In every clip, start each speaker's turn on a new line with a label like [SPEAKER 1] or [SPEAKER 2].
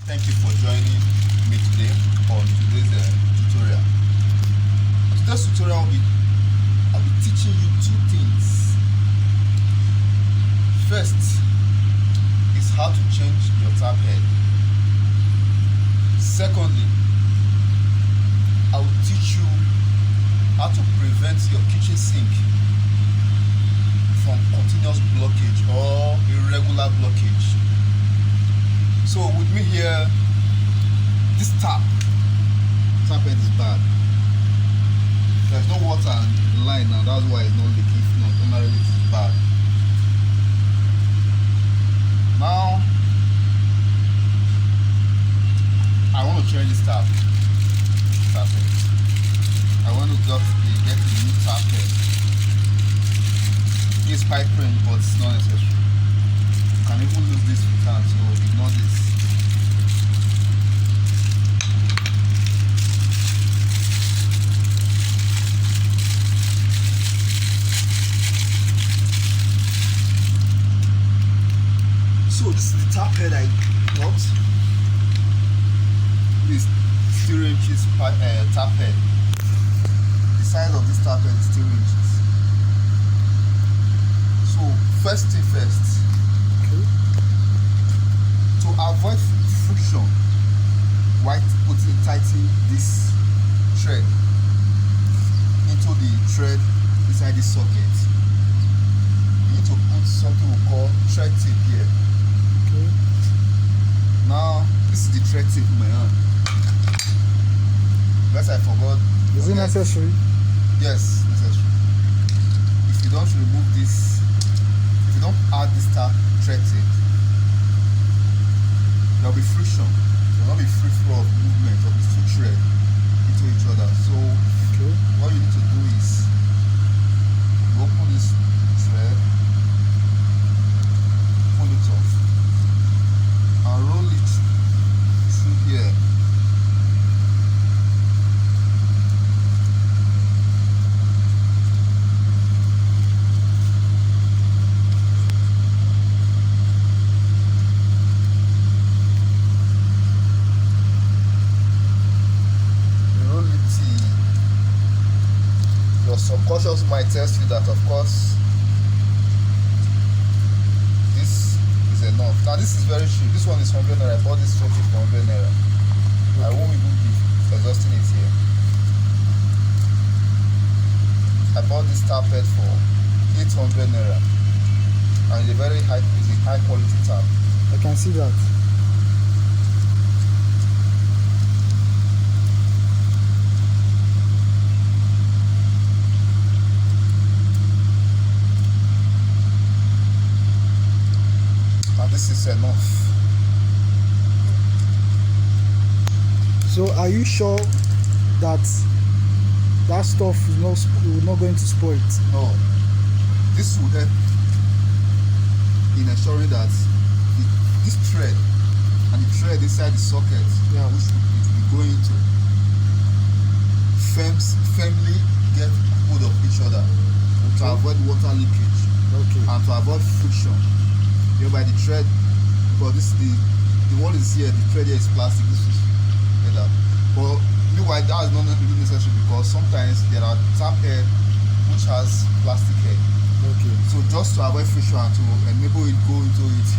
[SPEAKER 1] Thank you for joining me today on today's tutorial. Today's tutorial I'll be teaching you two things. First is how to change your tap head. Secondly, I will teach you how to prevent your kitchen sink from continuous blockage or irregular blockage. So with me here, this tap head is bad. There's no water in the line now, that's why it's not leaking. If not, normally it's bad. Now I want to change this tap head. I want to get a new tap head. It's pipe ring, but it's not necessary. You can even lose this with hand, so ignore this. So this is the tap head I got. This 0 inches tap head. The size of this tap head is 0 inches. So first thing first, to avoid friction while tightening this thread into the thread inside this socket, you need to put something we call thread tape here. Now this is the thread tape in my hand. Unless I forgot.
[SPEAKER 2] Is it necessary?
[SPEAKER 1] Yes, necessary. If you don't remove this, if you don't add this thread tape, there will be friction. There will not be free flow of movement of these two threads into each other. So what you need to do is you open this thread, pull it off, and roll it through here. Your subconscious might tell you that, of course, this is enough. Now this is very cheap. This one is 100 naira. I bought this straight for 100 naira. I won't even be exhausting it here. I bought this tap head for 800 naira, and it's a very high quality tap.
[SPEAKER 2] I can see that.
[SPEAKER 1] This is enough.
[SPEAKER 2] So are you sure that stuff is not going to spoil it?
[SPEAKER 1] No. This will help in ensuring that this thread and the thread inside the socket, which it will be going to, firmly get hold of each other to avoid water leakage and to avoid friction. By the thread, because this is the one is here, the thread here is plastic, this is leather. But meanwhile, that is not really necessary, because sometimes there are tap head which has plastic head. So just to avoid friction and to enable it go into it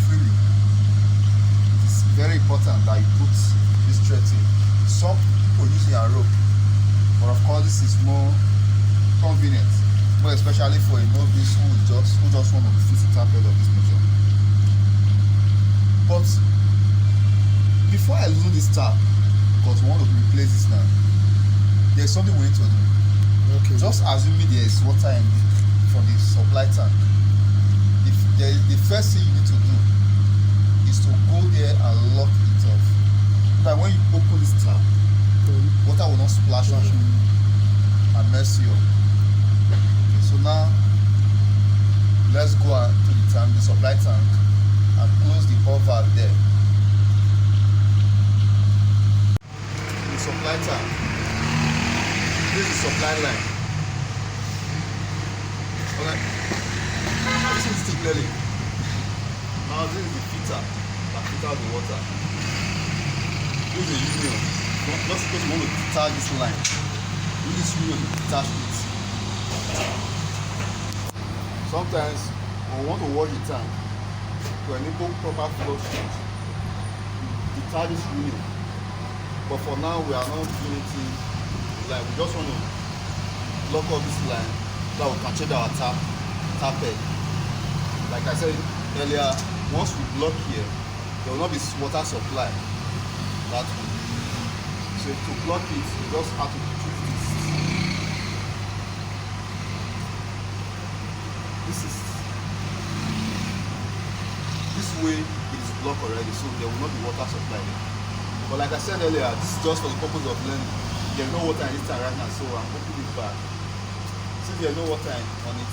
[SPEAKER 1] freely, it is very important that you put this thread in. Some people using a rope, but of course this is more convenient, more especially for a novice who just want to fix the tap head of this nature. But before I lose this tap, because we want to replace this now, there's something we need to do. Just assuming there is water from the supply tank. The first thing you need to do is to go there and lock it off. So that when you open this tap, water will not splash on you and mess you up. So now let's go to the supply tank, and close the hot valve there. The supply tank. This is the supply line. Okay. This is still clearly. Now this is the filter that filters the water. use a union. Just because you want to detach this line, use this union to detach it. Sometimes when we want to wash the tank to enable proper flow change, detach this union. But for now, we are not doing anything like we just want to lock up this line so that we can change our tap head. Like I said earlier, once we block here, there will not be water supply. That will be, so to block it, you just have to choose this. This way it is blocked already, so there will not be water supply there. But like I said earlier, this is just for the purpose of learning. There's no water in this tank right now, so I'm opening it back. Since there's no water on it,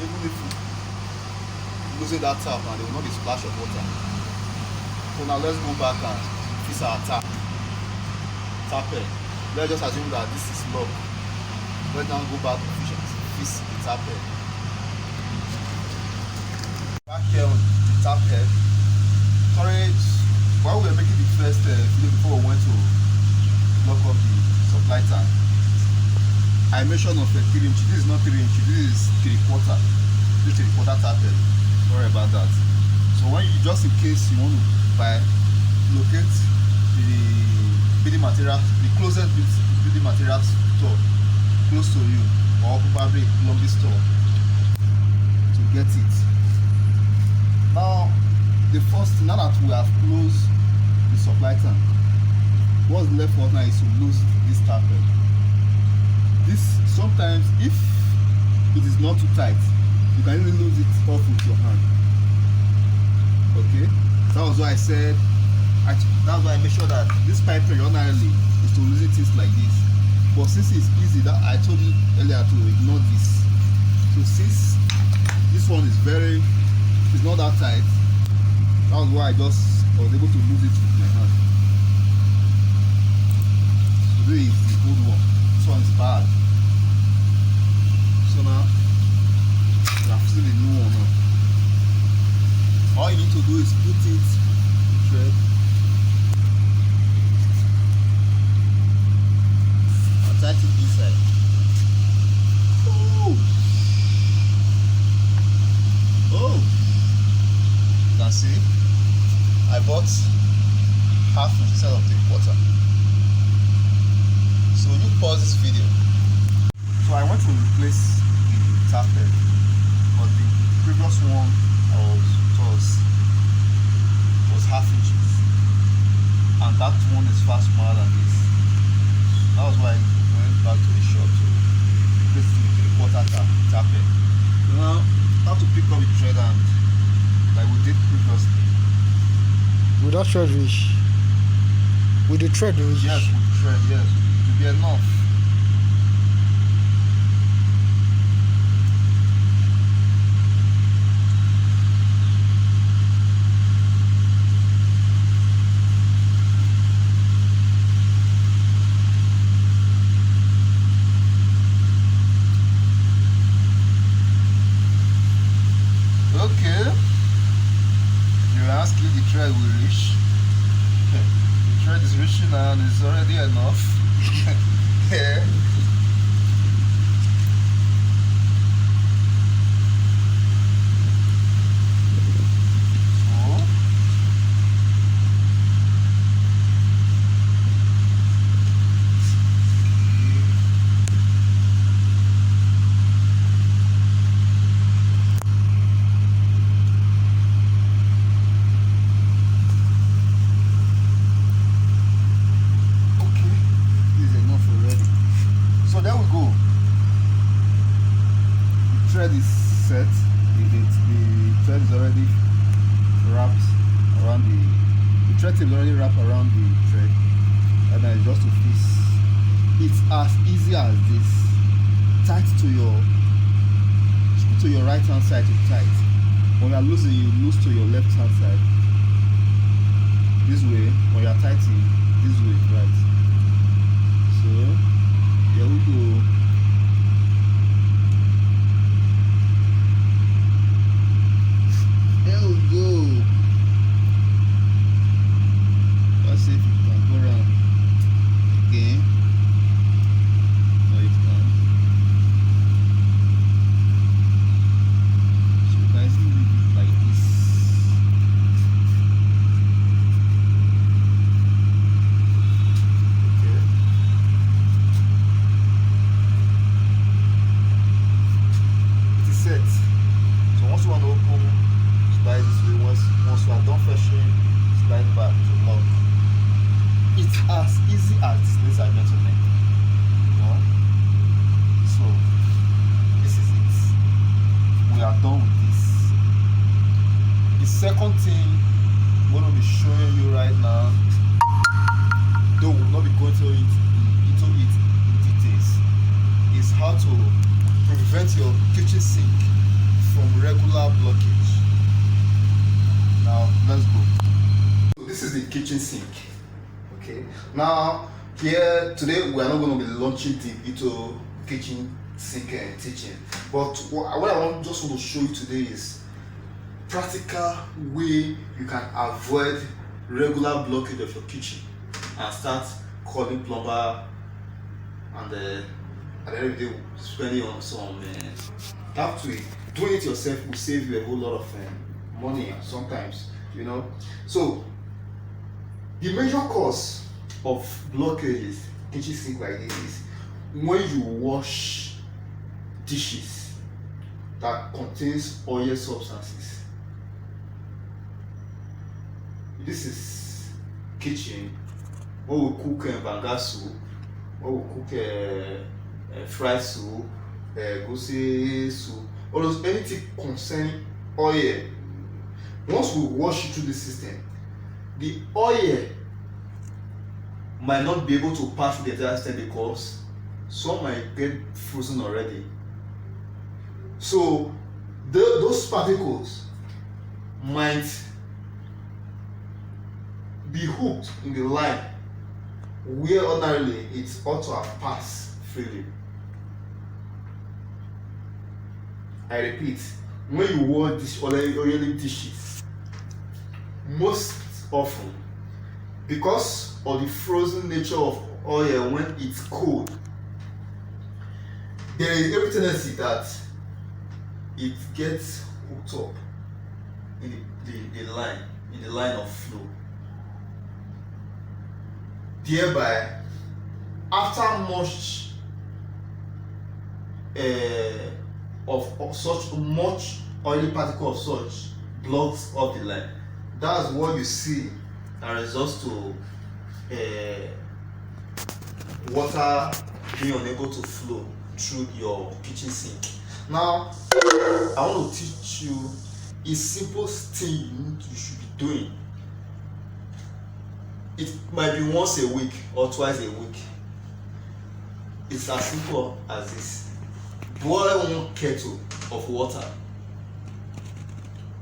[SPEAKER 1] even if you losing that tap now, there will not be splash of water. So now let's go back and fix our tap head. Let's just assume that this is locked. Let's now go back to fix the tap head. Back here on the tap head. Sorry, while we were making the first video before we went to lock up the supply tank, I mentioned of a 3 inch. This is not 3 inch, this is 3/4. This is 3/4 tap head. Sorry about that. So when you, just in case you want to buy, locate the building material, the closest building materials store close to you, or probably a plumbing store to get it. Now the first thing, now that we have closed the supply tank, what's left for us now is to lose this tap head. This sometimes, if it is not too tight, you can even lose it off with your hand. Okay, that was why I said, that's why I make sure that this pipe ordinarily is to losing things like this. But since it's easy, that I told you earlier to ignore this. So since this one is it's not that tight, that was why I was able to lose it with my hand. So this is the good one. This one is bad. So now we have seen the new one now. All you need to do is put it thread and tight it inside. Oh, you can see I bought half instead of 3/4. So you pause this video. So I want to replace the tap head, but the previous one was half inches, and that one is far smaller than this. That was why I went back to the shop to replace it with 3/4 tap head. So now I have to pick up the thread and like we did previously.
[SPEAKER 2] With that thread wish? With the thread wish?
[SPEAKER 1] Yes, with the thread, yes. It will be enough. Okay, you ask if the thread will reach. The thread is reaching and it's already enough. Yeah. So there we go. The thread is set. The thread is already wrapped around the thread tape is already wrapped around the thread, and then just to fix. It's as easy as this. Tight to your right hand side to tight. When you are losing, you lose to your left hand side. This way. When you are tightening, this way, right. So there we go. There we go. Let's see if we can go around. as easy as this, ladies and gentlemen. You know? So this is it. We are done with this. The second thing I'm going to be showing you right now, though we will not be going into it in details, is how to prevent your kitchen sink from regular blockage. Now let's go. So this is the kitchen sink. Okay. Now here today we are not going to be launching deep into kitchen sink and teaching, but what I just want to show you today is practical way you can avoid regular blockage of your kitchen and start calling plumber, and at the end of the day spending on some have to doing it yourself will save you a whole lot of money sometimes, you know. So the major cause of blockages kitchen sink like this is when you wash dishes that contains oil substances. This is kitchen when we cook banga soup, when we cook fried soup, gosi soup, all those anything concerning oil. Once we wash it through the system, the oil might not be able to pass through the entire system because some might get frozen already. So those particles might be hooked in the line where ordinarily it ought to have passed freely. I repeat, when you wash oily dishes, most often, because of the frozen nature of oil when it's cold, there is every tendency that it gets hooked up in the line of flow. Thereby, after much of such much oily particle of such blocks of the line, that's what you see that results to water being unable to flow through your kitchen sink. Now, I want to teach you a simple thing you should be doing. It might be once a week or twice a week. It's as simple as this. Boil 1 kettle of water.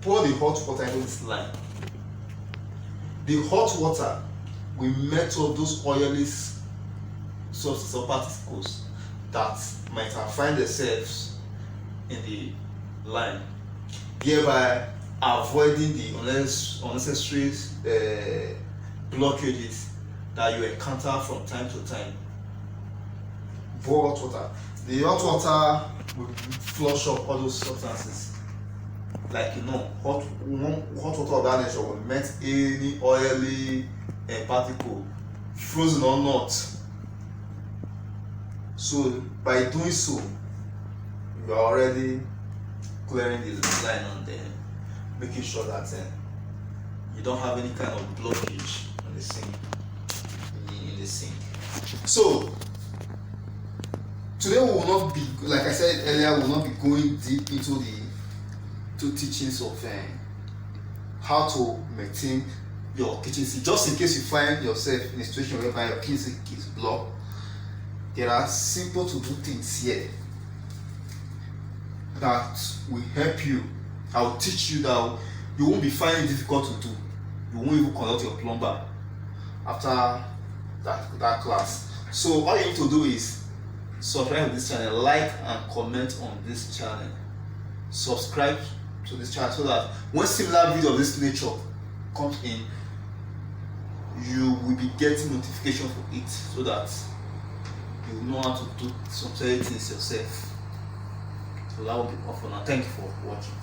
[SPEAKER 1] Pour the hot water into this line. The hot water will melt up those oily substances or particles that might have found themselves in the line, thereby avoiding the unnecessary blockages that you encounter from time to time. Boil hot water. The hot water will flush up all those substances. Like hot water of that nature will melt any oily particle, frozen or not. So by doing so, you are already clearing the line on there, making sure that you don't have any kind of blockage on the sink, in the sink. So today we will not be, like I said earlier, we will not be going deep into the teachings of how to maintain your kitchen sink. Just in case you find yourself in a situation whereby your kitchen sink is blocked, there are simple to do things here that will help you. I will teach you that you won't be finding it difficult to do. You won't even consult your plumber after that class. So all you need to do is subscribe to this channel, like and comment on this channel. Subscribe to this channel so that when similar videos of this nature comes in, you will be getting notification for it, so that you know how to do some certain things yourself. So that will be all for now. Thank you for watching.